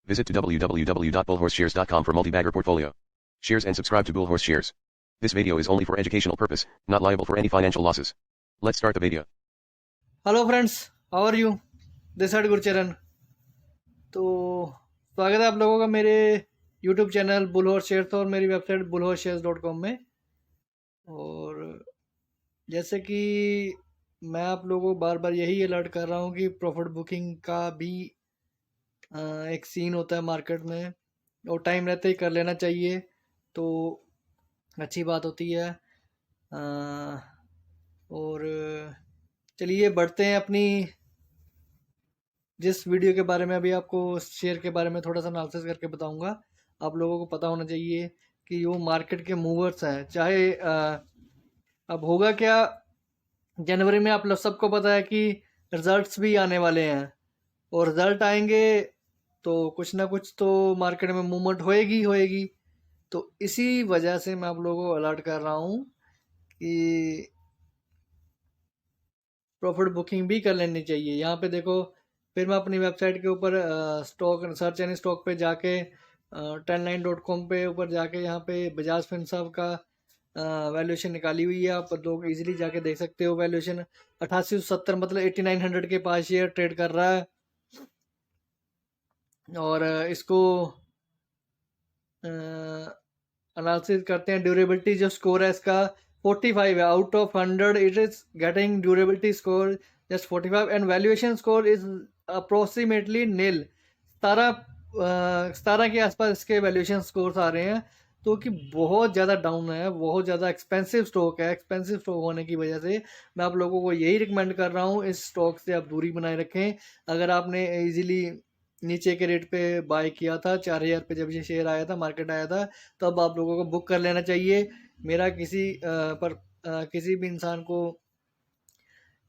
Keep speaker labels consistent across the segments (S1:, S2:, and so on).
S1: Visit to www.bullhorseshares.com for multi-bagger portfolio shares and subscribe to Bullhorse Shares. This video is only for educational purpose, not liable for any financial losses. Let's start the video.
S2: Hello friends, how are you? This side Gurcharan. तो स्वागत है आप लोगों का मेरे YouTube channel बुलहॉर्स shares और मेरी website bullhorseshares.com में। और जैसे कि मैं आप लोगों को बार बार यही अलर्ट कर रहा हूँ कि प्रॉफिट बुकिंग का भी एक सीन होता है मार्केट में, और टाइम रहते ही कर लेना चाहिए तो अच्छी बात होती है। और चलिए बढ़ते हैं अपनी जिस वीडियो के बारे में अभी आपको शेयर के बारे में थोड़ा सा एनालिसिस करके बताऊंगा। आप लोगों को पता होना चाहिए कि वो मार्केट के मूवर्स हैं। चाहे अब होगा क्या, जनवरी में आप लोग सबको पता है कि रिजल्ट्स भी आने वाले हैं, और रिजल्ट आएंगे तो कुछ ना कुछ तो मार्केट में मूवमेंट होएगी होएगी। तो इसी वजह से मैं आप लोगों को अलर्ट कर रहा हूँ कि प्रॉफिट बुकिंग भी कर लेनी चाहिए। यहाँ पे देखो, फिर मैं अपनी वेबसाइट के ऊपर स्टॉक सर्च एंड स्टॉक पे जाके 10line.com पे ऊपर जाके यहाँ पे बजाज फिनसर्व का वैल्यूएशन निकाली हुई है। आप लोग इजीली जाके देख सकते हो। वैल्यूएशन 8870 मतलब 8900 के पास शेयर ट्रेड कर रहा है। और इसको एनालिसिस करते हैं। ड्यूरेबिलिटी जो स्कोर है इसका 45 है। Out of 100 it is getting durability score just 45 and valuation score is approximately nil. 17 के आसपास इसके वैल्यूएशन स्कोर्स आ रहे हैं, तो कि बहुत ज़्यादा डाउन है, बहुत ज़्यादा एक्सपेंसिव स्टॉक है। एक्सपेंसिव स्टॉक होने की वजह से मैं आप लोगों को यही रिकमेंड कर रहा हूँ, इस स्टॉक से आप दूरी बनाए रखें। अगर आपने इजीली नीचे के रेट पे बाय किया था 4000 पे, जब ये शेयर आया था, मार्केट आया था, तो अब आप लोगों को बुक कर लेना चाहिए। मेरा किसी भी इंसान को,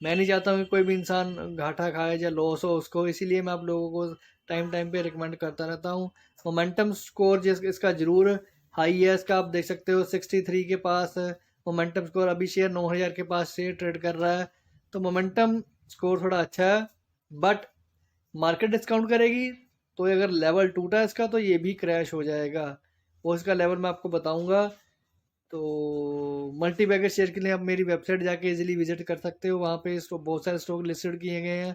S2: मैं नहीं चाहता हूँ कि कोई भी इंसान घाटा खाए या लॉस हो उसको, इसीलिए मैं आप लोगों को टाइम टाइम पे रिकमेंड करता रहता हूँ। मोमेंटम स्कोर जिस इसका जरूर हाई है, इसका आप देख सकते हो 63 के पास मोमेंटम स्कोर। अभी शेयर 9000 के पास शेयर ट्रेड कर रहा है, तो मोमेंटम स्कोर थोड़ा अच्छा है। बट मार्केट डिस्काउंट करेगी तो अगर लेवल टूटा इसका तो ये भी क्रैश हो जाएगा। वो इसका लेवल मैं आपको बताऊंगा। तो मल्टी बैगर शेयर के लिए आप मेरी वेबसाइट जाके इजीली विजिट कर सकते हो। वहाँ पे बहुत सारे स्टॉक लिस्टेड किए गए हैं,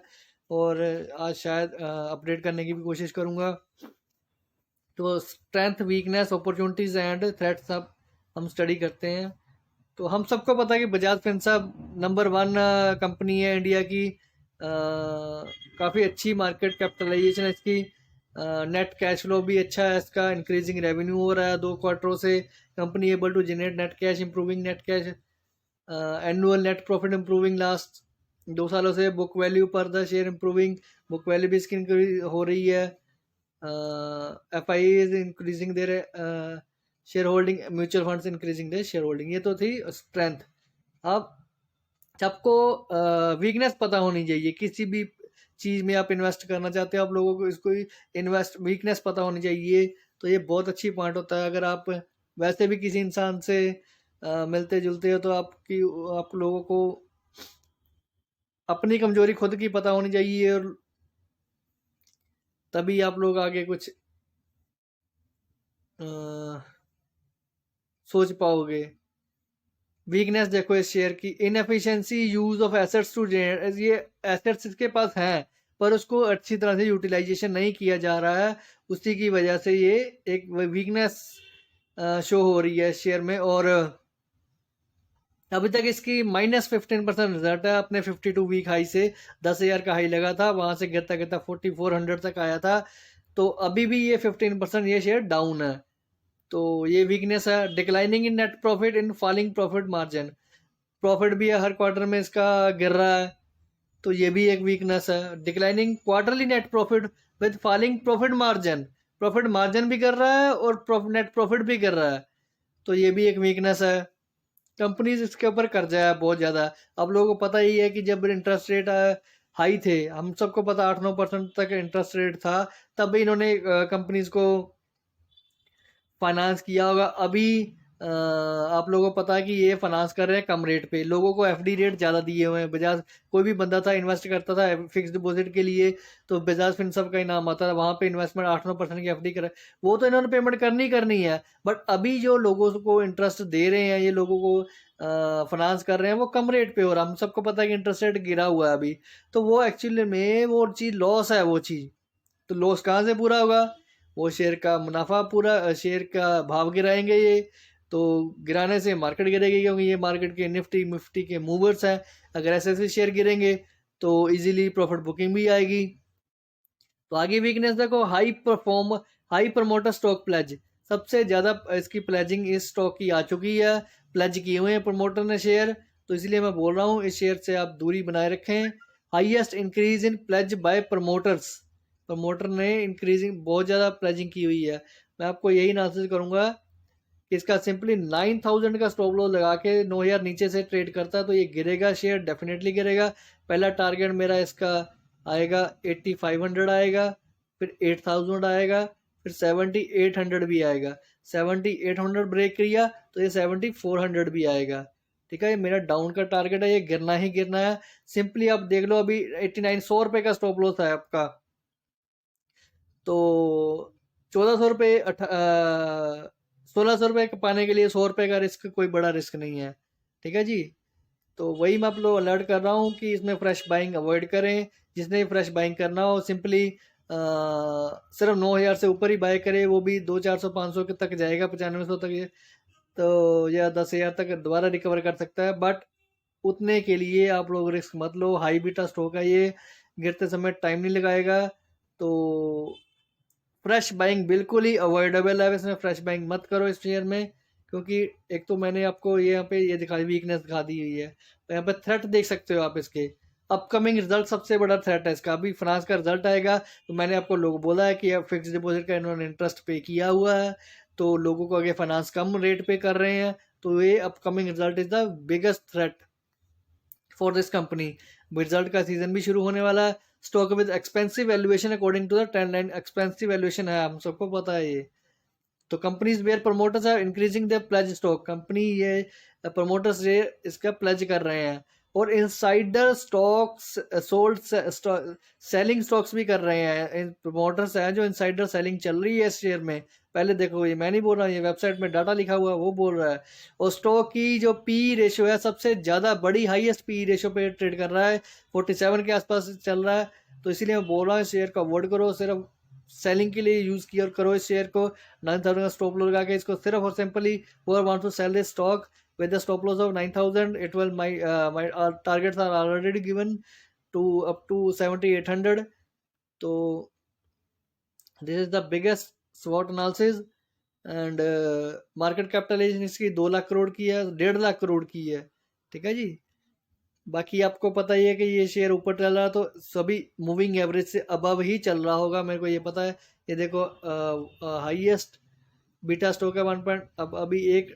S2: और आज शायद अपडेट करने की भी कोशिश करूँगा। तो strength, weakness, opportunities and threats सब हम स्टडी करते हैं। तो हम सबको पता है कि बजाज फिनसर्व नंबर 1 कंपनी है इंडिया की। काफ़ी अच्छी मार्केट कैपिटलाइजेशन है इसकी। नेट कैश फ्लो भी अच्छा है इसका। इंक्रीजिंग रेवेन्यू हो रहा है 2 क्वार्टरों से। Company able to generate net cash, improving net cash, annual net profit improving last 2 सालों से। बुक वैल्यू पर the share improving, book value भी इसकी इंक्रीज हो रही है। FI is increasing their share holding, mutual funds increasing their share holding. ये तो थी स्ट्रेंथ। अब सबको वीकनेस पता होनी चाहिए। किसी भी चीज़ में आप इन्वेस्ट करना चाहते हो, आप लोगों को इसको इन्वेस्ट वीकनेस पता होनी चाहिए। तो ये बहुत अच्छी पॉइंट होता है। अगर आप वैसे भी किसी इंसान से मिलते जुलते हो, तो आप लोगों को अपनी कमजोरी खुद की पता होनी चाहिए, और तभी आप लोग आगे कुछ सोच पाओगे। वीकनेस देखो इस शेयर की, inefficiency use of assets to generate. ये एसेट्स इसके पास हैं, पर उसको अच्छी तरह से यूटिलाइजेशन नहीं किया जा रहा है। उसी की वजह से ये एक वीकनेस शो हो रही है शेयर में। और अभी तक इसकी -15% रिजल्ट है। अपने 52 वीक हाई से 10,000 का हाई लगा था, वहां से गिरता गिरता 4400 तक आया था। तो अभी भी ये 15% ये शेयर डाउन है। तो ये वीकनेस है। Declining in net profit in falling profit margin. Profit भी है हर क्वार्टर में इसका गिर रहा है, तो ये भी एक वीकनेस है। Declining quarterly net profit with falling profit margin. Profit margin भी कर रहा है और नेट प्रॉफिट भी कर रहा है, तो ये भी एक वीकनेस है। कंपनीज इसके ऊपर कर्जा है बहुत ज़्यादा। अब लोगों को पता ही है कि जब इंटरेस्ट रेट हाई थे, हम सबको पता 8-9% तक इंटरेस्ट रेट था, तब इन्होंने कंपनीज को फाइनेंस किया होगा। अभी आप लोगों को पता है कि ये फाइनेंस कर रहे हैं कम रेट पे, लोगों को एफडी रेट ज़्यादा दिए हुए हैं। बजाज, कोई भी बंदा था इन्वेस्ट करता था फिक्स डिपॉजिट के लिए, तो बजाज फिनसर्व का ही नाम आता था, वहाँ पे इन्वेस्टमेंट 8-9% की एफडी करे, वो तो इन्होंने पेमेंट करनी करनी है। बट अभी जो लोगों को इंटरेस्ट दे रहे हैं, ये लोगों को फाइनेंस कर रहे हैं, वो कम रेट पे हो रहा है। हम सबको पता है कि इंटरेस्ट रेट गिरा हुआ है अभी, तो वो एक्चुअली में वो चीज़ लॉस है। वो चीज़ तो लॉस कहाँ से पूरा होगा? वो शेयर का मुनाफा पूरा, शेयर का भाव गिराएंगे ये, तो गिराने से मार्केट गिरेगी, क्योंकि ये मार्केट के निफ्टी मिफ्टी के मूवर्स हैं। अगर ऐसे शेयर गिरेंगे तो इजीली प्रॉफिट बुकिंग भी आएगी। तो आगे वीकनेस देखो, हाई प्रमोटर स्टॉक प्लेज, सबसे ज्यादा इसकी प्लेजिंग इस स्टॉक की आ चुकी है, प्लेज किए हुए हैं प्रमोटर ने शेयर, तो इसलिए मैं बोल रहा हूँ इस शेयर से आप दूरी बनाए रखें। Highest increase in pledge by promoters, promoter ने इंक्रीजिंग बहुत ज्यादा प्लेजिंग की हुई है। मैं आपको यही एनालिसिस करूंगा कि इसका सिंपली 9000 का स्टॉप लॉस लगा के 9000 नीचे से ट्रेड करता है तो ये गिरेगा, शेयर डेफिनेटली गिरेगा। पहला टारगेट मेरा इसका आएगा 8500 आएगा, फिर 8000 आएगा, फिर 7800 भी आएगा। 7800 ब्रेक किया तो ये 7400 भी आएगा। ठीक है, ये मेरा डाउन का टारगेट है, ये गिरना ही गिरना है। सिंपली आप देख लो, अभी 89 100 रुपए का स्टॉप लॉस है आपका, तो 1400 रुपये 1600 रुपये पाने के लिए 100 रुपये का रिस्क कोई बड़ा रिस्क नहीं है। ठीक है जी, तो वही मैं आप लोग अलर्ट कर रहा हूँ कि इसमें फ्रेश बाइंग अवॉइड करें। जिसने फ्रेश बाइंग करना हो सिंपली सिर्फ 9000 से ऊपर ही बाय करे, वो भी 200-400-500 के तक जाएगा, 9500 तक ये, तो या 10,000 तक दोबारा रिकवर कर सकता है। बट उतने के लिए आप लोग रिस्क मत लो, हाई बीटा स्टॉक है ये, गिरते समय टाइम नहीं लगाएगा। तो फ्रेश बाइंग बिल्कुल ही अवॉइडेबल है, इसमें फ्रेश बाइंग मत करो इस शेयर में, क्योंकि एक तो मैंने आपको ये यहाँ पे ये दिखाई वीकनेस दिखा दी हुई है, तो यहाँ पे थ्रेट देख सकते हो आप इसके। अपकमिंग रिजल्ट सबसे बड़ा थ्रेट है इसका, अभी फाइनेंस का रिजल्ट आएगा, तो मैंने आपको लोग बोला है कि अब फिक्स डिपॉजिट का इन्होंने इंटरेस्ट पे किया हुआ है, तो लोगों को आगे फाइनेंस कम रेट पे कर रहे हैं, तो ये upcoming result is the biggest threat for this company. Result का सीजन भी शुरू होने वाला है। Stock with expensive valuation according to the trend line, expensive valuation है, हम सबको पता है ये। तो companies where promoters are increasing the pledge stock, company ये प्रमोटर्स ये इसका प्लेज कर रहे हैं, और insider stocks sold selling stocks भी कर रहे हैं। प्रमोटर्स हैं जो इनसाइडर सेलिंग चल रही है इस शेयर में। पहले देखो, ये मैं नहीं बोल रहा, ये वेबसाइट में डाटा लिखा हुआ है वो बोल रहा है। और स्टॉक की जो पी रेशियो है, सबसे ज़्यादा बड़ी हाईएस्ट पी रेशियो पे ट्रेड कर रहा है, 47 के आसपास चल रहा है। तो इसीलिए मैं बोल रहा हूँ इस शेयर को अवॉइड करो, सिर्फ सेलिंग के लिए यूज़ किया और करो इस शेयर को। 9000 का स्टॉप लॉस लगा के इसको सिर्फ और simply, whoever wants to sell this stock with the stop loss of 9000, it will my targets are already given to up to 7800। तो this is the biggest SWOT analysis, and market capitalization इसकी 2 लाख करोड़ की है, 1.5 लाख करोड़ की है। ठीक है जी, बाकी आपको पता ही है कि ये शेयर ऊपर चल रहा है तो सभी मूविंग एवरेज से अबव ही चल रहा होगा, मेरे को ये पता है। ये देखो, हाईएस्ट बीटा स्टॉक है 1 पॉइंट, अब अभी एक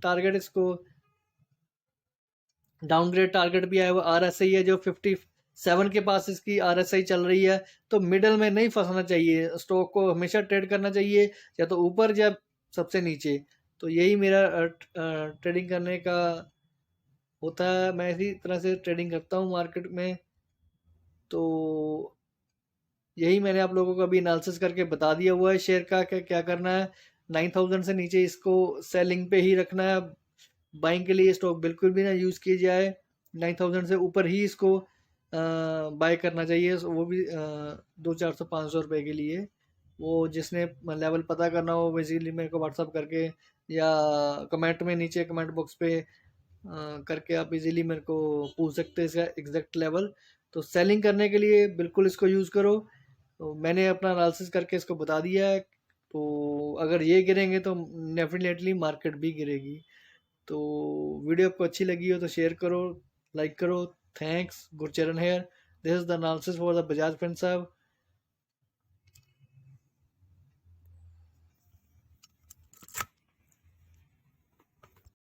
S2: टारगेट इसको डाउनग्रेड टारगेट भी आया हुआ RSI है जो 57 के पास इसकी RSI चल रही है। तो मिडल में नहीं फंसना चाहिए, स्टॉक को हमेशा ट्रेड करना चाहिए, या तो ऊपर या सबसे नीचे। तो यही मेरा ट्रेडिंग करने का होता है, मैं इसी तरह से ट्रेडिंग करता हूँ मार्केट में। तो यही मैंने आप लोगों को अभी एनालिसिस करके बता दिया हुआ है शेयर का, क्या क्या करना है। 9000 से नीचे इसको सेलिंग पे ही रखना है, बाइंग के लिए स्टॉक बिल्कुल भी ना यूज़ की जाए। 9000 से ऊपर ही इसको बाय करना चाहिए, वो भी 200-400-500 रुपये के लिए। वो जिसने लेवल पता करना हो बेसिकली मेरे को व्हाट्सअप करके, या कमेंट में नीचे कमेंट बॉक्स पे करके आप इजीली मेरे को पूछ सकते हैं इसका एग्जैक्ट लेवल। तो सेलिंग करने के लिए बिल्कुल इसको यूज़ करो, तो मैंने अपना एनालिसिस करके इसको बता दिया है। तो अगर ये गिरेंगे तो डेफिनेटली मार्केट भी गिरेगी। तो वीडियो आपको अच्छी लगी हो तो शेयर करो, लाइक करो। Thanks, Gurcharan here, this is the analysis for the Bajaj Finserv.